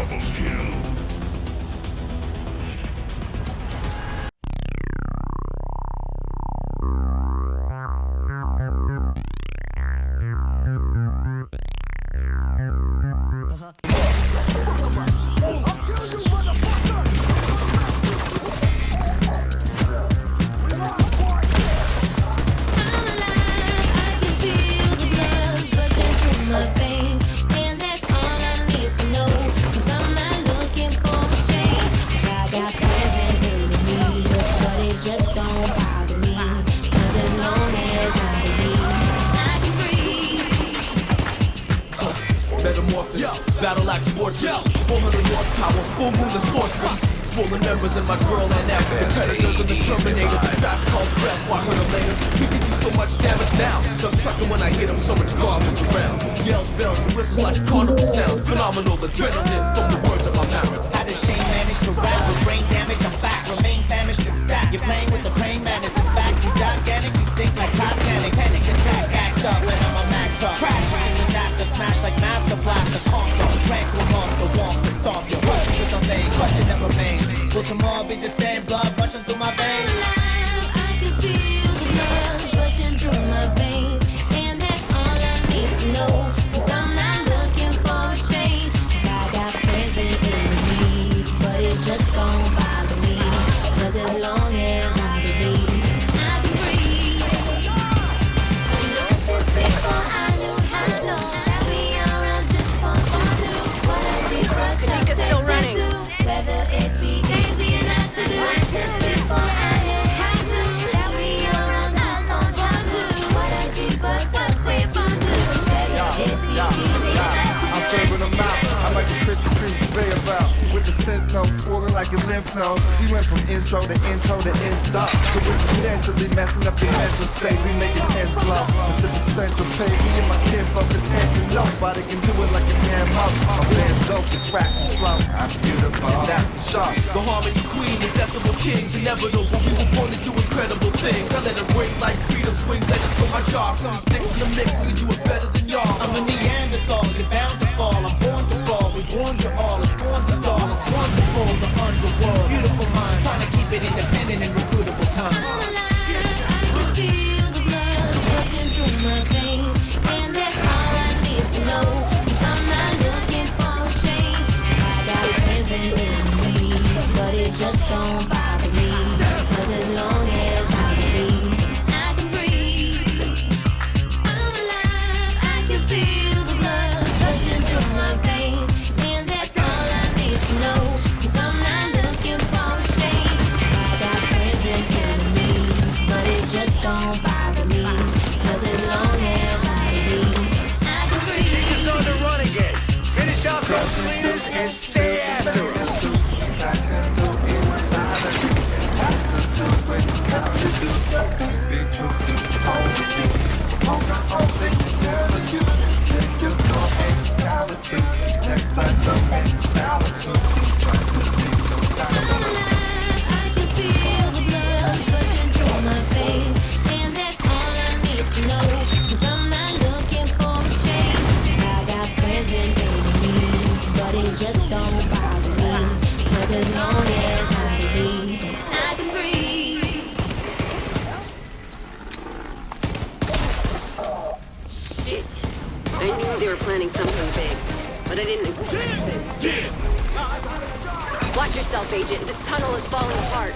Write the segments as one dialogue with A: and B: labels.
A: Double kill.
B: Battle axe fortress, 400 horsepower, full moon and sorceress. Swollen members in my girl and African predators in the Terminator. The trap's called breath, why hurt him later? We can do so much damage now. Duck trucking when I hit him, so much garbage around. Yells, bells, and whistles like carnival sounds. Phenomenal adrenaline from the words of my mouth.
C: How does Shane manage to rap with brain damage? I'm back, remain famished and stacked. You're playing with the praying madness. In fact, you gigantic, you sink like Titanic. Panic attack, act up, and I'm a Mac truck. Crashes in disaster, smash like Master Blaster. Conquer, tranquil monster, wants to stomp you. Rushing with a vein, question that remains. Will tomorrow be the same? Blood rushing through my veins.
D: I can feel the blood rushing through my veins, and that's all I need to know. 'Cause I'm not looking for a change. 'Cause I got friends and enemies, but it just don't bother me. 'Cause as long as I believe, I can breathe. I know this before I knew how to. That we are all just for fun to. What I did was success to do. Whether it be easy or not to do. Just before I knew how to. That we are all just for fun to. What I did was success to do. Whether it be easy or not to do.
E: I'm serving them out. I'm like a Krispy Kreme conveyor belt with the synth notes swollen like a lymph node. We went from intro to in-stop. Coincidentally messing up your mental state. We making ends glow. Pacific Central pay. Me and my kid fuck attention. Nobody can do it like a damn up. My band's dope, the tracks and flow. I'm beautiful, that's for sure.
B: The harmony queen, the decibel kings, inevitable. We were born to do incredible things. I let it break like freedom swings, legends from my jaw. 26 in the mix, we do it better than y'all.
C: I'm a Neanderthal, you're bound to fall. I'm born to fall, we warned you all. It's born to fall, it's wonderful, the underworld. Beautiful mind, trying to keep it independent and recruitable time.
D: I'm alive, I can feel the blood rushing through my veins, and that's all I need to know. 'Cause I'm not looking for a change. 'Cause I got friends and enemies, but it just don't bother me. 'Cause as long as I believe, I can breathe. I'm alive, I can feel the blood rushing through my veins, and that's all I need to know. 'Cause I'm not looking for a change. 'Cause I got friends and enemies, but it just don't bother me. 'Cause as long as I believe, I can breathe.
F: It's on the run again. Finish off those cleaners and stay after it.
D: I can feel the blood rushing through my veins, and that's all I need to know. 'Cause I'm not looking for a change. 'Cause I got friends and enemies, but it just don't bother me. 'Cause as long as I believe, I can breathe.
G: Shit. I knew they were planning something big, but I didn't expect it. Watch yourself, Agent. This tunnel is falling apart.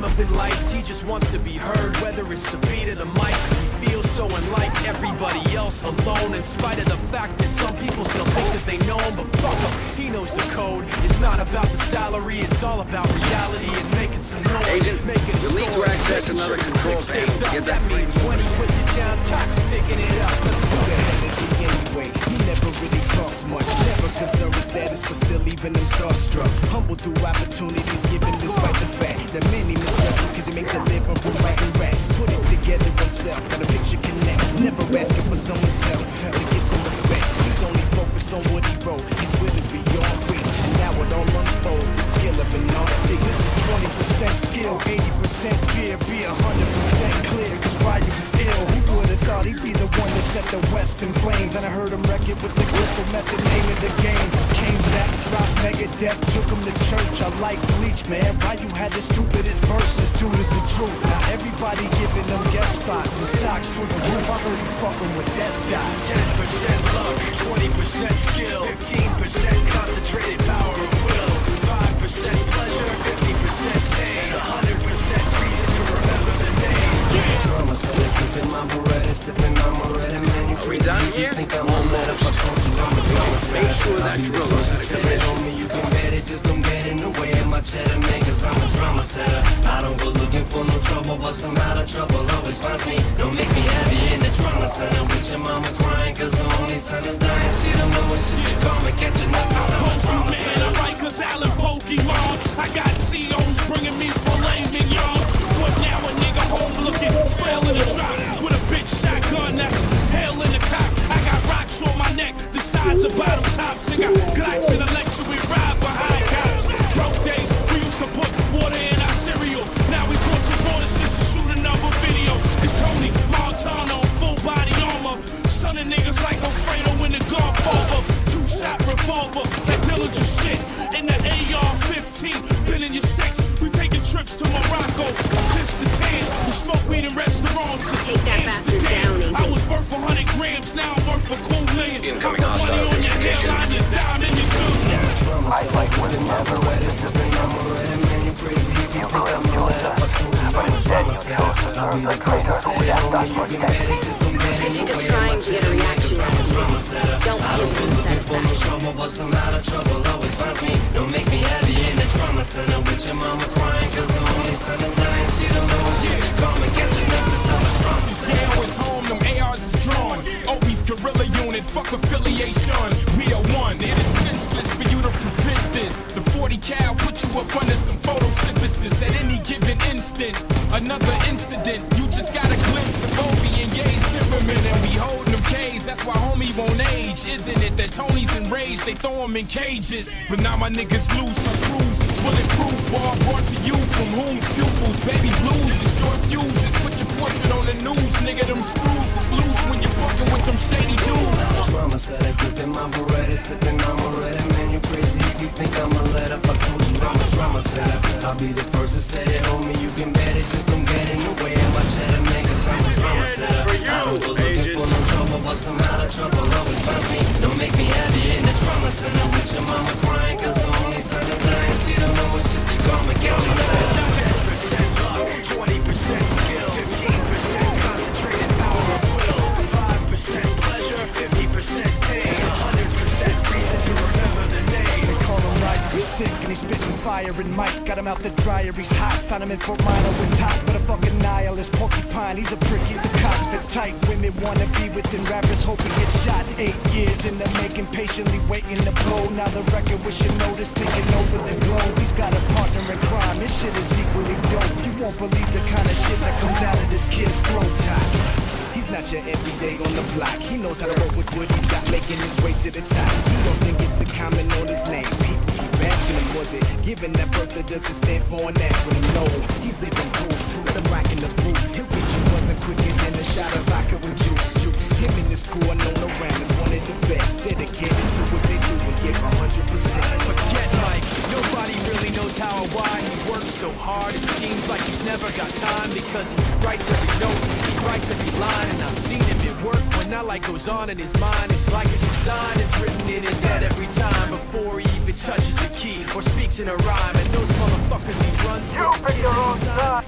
B: Up in lights, he just wants to be heard, whether it's the beat of the mic. He feels so unlike everybody else, alone, in spite of the fact that some people still think that they know him, but fuck him, he knows the code. It's not about the salary, it's all about reality and making some noise.
F: Agent,
B: making
F: you'll need to access another control panel. Get
B: that
F: that
B: means when he puts it down, Tox picking it up. Let's go.
H: Anyway, he never really talks much, never concerned with status
A: artist, but still even them starstruck. Humble through opportunities given despite the fact that many misjudge him cause he makes a living from writing raps. Put it together himself, got a picture connects. Never asking for someone's help to get some respect. He's only focused on what he wrote. His will is beyond reach, and now it all unfolds. The skill of an artist. This is 20% skill, 80% fear, be 100% clear. Cause Ryu was ill. Who would have thought he'd be the one that set the West in flames? And I heard him wreck it with the crystal method, name of the game. Came back, dropped Megadeth, took him to church. I like Bleach, man. Ryu had the stupidest verse. This dude is the truth. Now everybody giving them guest spots and stocks through the roof. I heard he fucking with that stock.
H: 10% luck, 20% skill, 15% concentrated power of will, 5% pleasure, 50% pain, 100% reason to remember the name.
I: Drama, so they keeping my Beretta, sipping on my red, man, you crazy. You think I'm a let up, I told you I'm a drama.
H: Make sure that
I: you
H: drill
I: close
H: is
I: to sit on me, you can bet it, just don't get in the way of my cheddar, man, cause I'm a drama setter. I don't go looking for no trouble, but somehow the trouble always finds me. Don't make me happy in the trauma center with your mama crying, cause the only son is dying. She don't know it's just a karma catching up, cause I'm a drama setter.
J: I write cause Alan Pokemon. I got COs bringing me filet mignon. But now a nigga home looking, fail in the drop. With a big shotgun that's hell in the cop. I got rocks on my neck, the size of bottle tops. I got Glocks in the lecture, we ride behind cops. Broke days, we used to put water in our cereal. Now we put your borders just to shoot another video. It's Tony Montana, full body armor. Son of niggas like Alfredo in the guard over. Two-shot revolver, that diligent shit. In the AR-15, been in your six. We taking trips to Morocco, just to tan. We smoke weed in restaurants.
G: Take that bastard down, Agent.
J: I was worth 100 grams, now I'm worth a cool million.
H: Incoming
J: I put money
H: hostile
J: on your hairline, your dime, and your good.
I: I like when my Beretta, sipping on my red, man, you crazy. You think I'm a let up, I told you I'm a drama setter. I'll be the closest to sit on me, you can bet it, just don't get in the
G: Agent
I: way
G: is
I: of my
G: trying to get a
I: cheddar, man,
G: reaction
I: cause I'm a drama setter.
G: Don't
I: I
G: give
I: don't go
G: him
I: looking for no
G: satisfaction.
I: trouble, but somehow the trouble always finds me. Don't make me happy in the trauma center with your mama crying, cause the only son is dying. She don't know it's just a karma catching up, cause I'm a drama setter.
K: Jail is home, them ARs is drawn. Obie's guerrilla unit, fuck affiliation. We are one, it is senseless for you to prevent this. The 40 cal put you up under some photosynthesis at any given instant. Another incident, you just got a glimpse of Obie and Ye's temperament, and we holding them K's. That's why homie won't age, isn't it? That Tony's enraged, they throw him in cages. But now my niggas loose, my cruise is bulletproof. All brought to you from whom's pupils, baby blues and short fuses. Put your portrait on the news, nigga. Them screws is loose when you're fucking with them shady dudes.
I: Drama setter, gripping my Beretta, sipping on my red, man, you crazy. If you think I'm a let up, I told you I'm a drama setter. I'll be the first to say it, homie, you can bet it, just don't get in the way of my cheddar, man, cause I'm a drama setter. I don't go looking for no trouble, but somehow the trouble always finds me. Don't make me happy in the trauma center with your mama crying, cause the only son is dying. She don't know it's just a karma catching up.
H: 10% luck, 20% skill, 15% concentrated power of will, 5% pleasure, 50% pain, 100% reason to remember the name.
A: They call him Ryu, he's sick and he's spitting fire. And Mike got him out the dryer, he's hot. Found him in Fort Minor with top, but a fucking nihilist porcupine. He's a prick, he's a cockpit type. Women wanna be within rappers, hope he gets shot. 8 years in the making, patiently waiting to blow. Now the record with your notice taking over the globe. He's got a partner in crime, his shit is equally dope. You won't believe the kind of shit that comes out of this kid's throat. He's not your everyday on the block. He knows how to work with what he's got, making his way to the top. He don't think it's a comment on his name. People keep asking him, was it given that birth that doesn't stand for an acronym? No, he's living proof. Let him rock in the booth. He'll get you buzzing quicker than a shot of vodka with juice. Him and his crew are known around as one of the best. Dedicated to what they do and give 100%.
B: Forget Mike, nobody really knows how or why he works so hard. It seems like he's never got time because he writes every note, he writes every line, and I've seen him at work when that light goes on in his mind. It's like a design is written in his head every time before he even touches a key or speaks in a rhyme. And those motherfuckers he runs with, you pick your own side.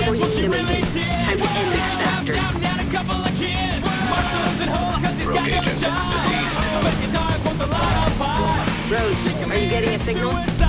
G: before you demonstrate. Time to end this bastard.
H: Rogue agent, deceased.
G: Rose, are you getting a signal?